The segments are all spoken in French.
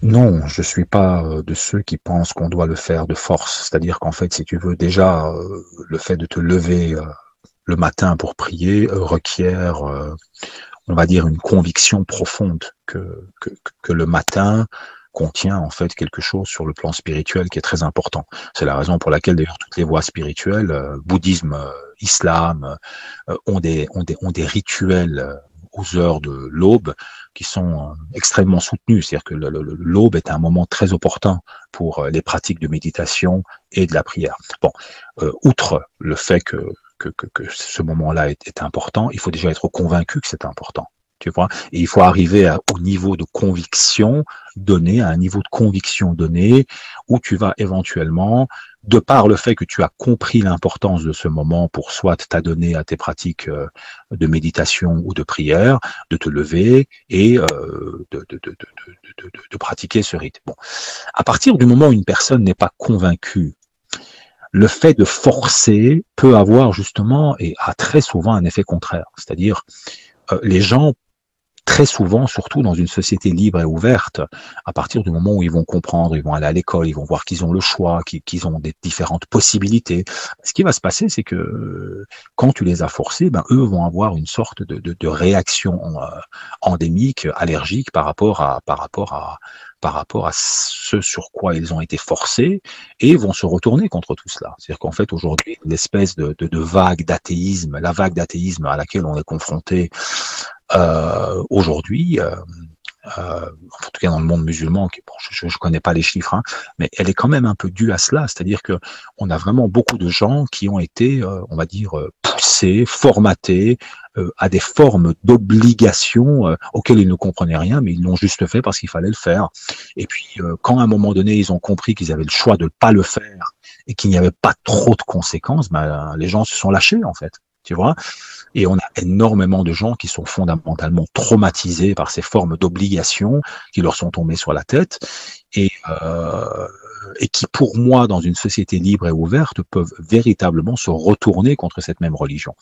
Non, je suis pas de ceux qui pensent qu'on doit le faire de force. C'est-à-dire qu'en fait, si tu veux, déjà, le fait de te lever le matin pour prier requiert, on va dire, une conviction profonde que le matin contient en fait quelque chose sur le plan spirituel qui est très important. C'est la raison pour laquelle d'ailleurs toutes les voies spirituelles, bouddhisme, islam, ont des rituels aux heures de l'aube qui sont extrêmement soutenus. C'est-à-dire que l'aube est un moment très opportun pour les pratiques de méditation et de la prière. Bon, outre le fait que ce moment-là est important, il faut déjà être convaincu que c'est important. Tu vois, et il faut arriver au niveau de conviction donné, à un niveau de conviction donné, où tu vas éventuellement, de par le fait que tu as compris l'importance de ce moment pour soit t'adonner à tes pratiques de méditation ou de prière, de te lever et de pratiquer ce rite. Bon, à partir du moment où une personne n'est pas convaincue, le fait de forcer peut avoir justement et a très souvent un effet contraire. C'est-à-dire, les gens très souvent, surtout dans une société libre et ouverte, à partir du moment où ils vont comprendre, ils vont aller à l'école, ils vont voir qu'ils ont le choix, qu'ils ont des différentes possibilités, ce qui va se passer, c'est que quand tu les as forcés, ben, eux vont avoir une sorte de réaction endémique, allergique par rapport à ce sur quoi ils ont été forcés et vont se retourner contre tout cela. C'est-à-dire qu'en fait, aujourd'hui, l'espèce de vague d'athéisme, la vague d'athéisme à laquelle on est confronté aujourd'hui, en tout cas dans le monde musulman, qui, bon, je connais pas les chiffres, hein, mais elle est quand même un peu due à cela, c'est-à-dire que on a vraiment beaucoup de gens qui ont été, on va dire, poussés, formatés à des formes d'obligation auxquelles ils ne comprenaient rien, mais ils l'ont juste fait parce qu'il fallait le faire. Et puis, quand à un moment donné, ils ont compris qu'ils avaient le choix de ne pas le faire et qu'il n'y avait pas trop de conséquences, ben, les gens se sont lâchés, en fait. Tu vois? Et on a énormément de gens qui sont fondamentalement traumatisés par ces formes d'obligation qui leur sont tombées sur la tête et qui, pour moi, dans une société libre et ouverte, peuvent véritablement se retourner contre cette même religion.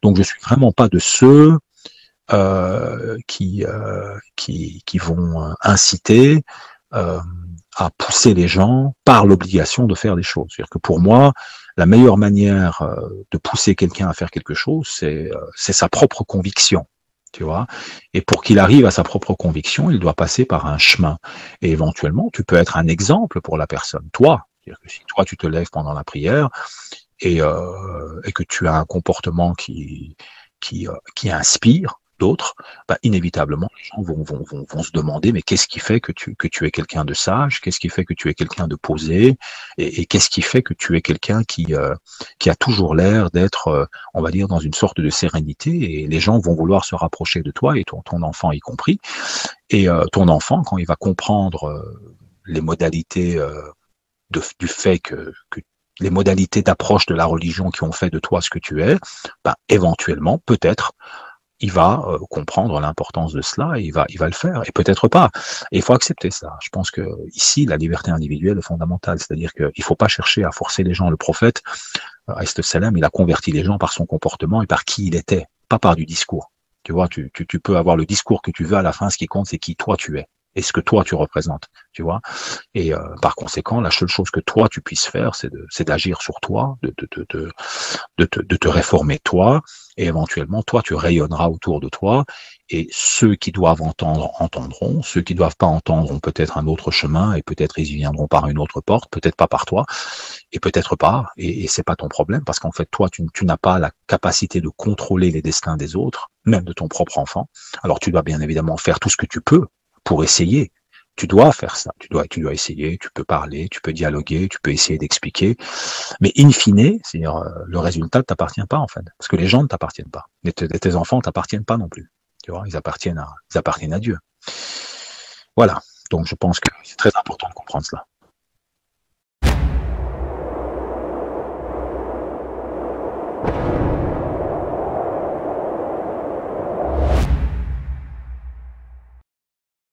Donc, je suis vraiment pas de ceux qui vont inciter à pousser les gens par l'obligation de faire des choses. C'est-à-dire que pour moi, la meilleure manière de pousser quelqu'un à faire quelque chose, c'est sa propre conviction, tu vois. Et pour qu'il arrive à sa propre conviction, il doit passer par un chemin. Et éventuellement, tu peux être un exemple pour la personne. Toi, c'est-à-dire que si toi, tu te lèves pendant la prière et que tu as un comportement qui inspire d'autres, bah, inévitablement, les gens vont se demander, mais qu'est-ce qui fait que tu es quelqu'un de sage, qu'est-ce qui fait que tu es quelqu'un de posé, et qu'est-ce qui fait que tu es quelqu'un qui a toujours l'air d'être, on va dire, dans une sorte de sérénité, et les gens vont vouloir se rapprocher de toi, et ton enfant y compris, et ton enfant, quand il va comprendre les modalités du fait que les modalités d'approche de la religion qui ont fait de toi ce que tu es, ben, éventuellement, peut-être, il va comprendre l'importance de cela et il va le faire, et peut-être pas. Et il faut accepter ça. Je pense que ici, la liberté individuelle est fondamentale, c'est-à-dire qu'il ne faut pas chercher à forcer les gens. Le prophète, alayhi salam, il a converti les gens par son comportement et par qui il était, pas par du discours. Tu vois, tu peux avoir le discours que tu veux, à la fin, ce qui compte, c'est qui toi tu es et ce que toi tu représentes, tu vois. Et par conséquent, la seule chose que toi tu puisses faire, c'est d'agir sur toi, de te réformer toi, et éventuellement, toi, tu rayonneras autour de toi, et ceux qui doivent entendre, entendront, ceux qui doivent pas entendre ont peut-être un autre chemin, et peut-être ils y viendront par une autre porte, peut-être pas par toi, et peut-être pas, et c'est pas ton problème, parce qu'en fait, toi, tu n'as pas la capacité de contrôler les destins des autres, même de ton propre enfant. Alors, tu dois bien évidemment faire tout ce que tu peux pour essayer. Tu dois faire ça, tu dois essayer, tu peux parler, tu peux dialoguer, tu peux essayer d'expliquer, mais in fine, c'est-à-dire le résultat ne t'appartient pas en fait, parce que les gens ne t'appartiennent pas, tes enfants ne t'appartiennent pas non plus, tu vois, ils appartiennent à Dieu. Voilà, donc je pense que c'est très important de comprendre cela.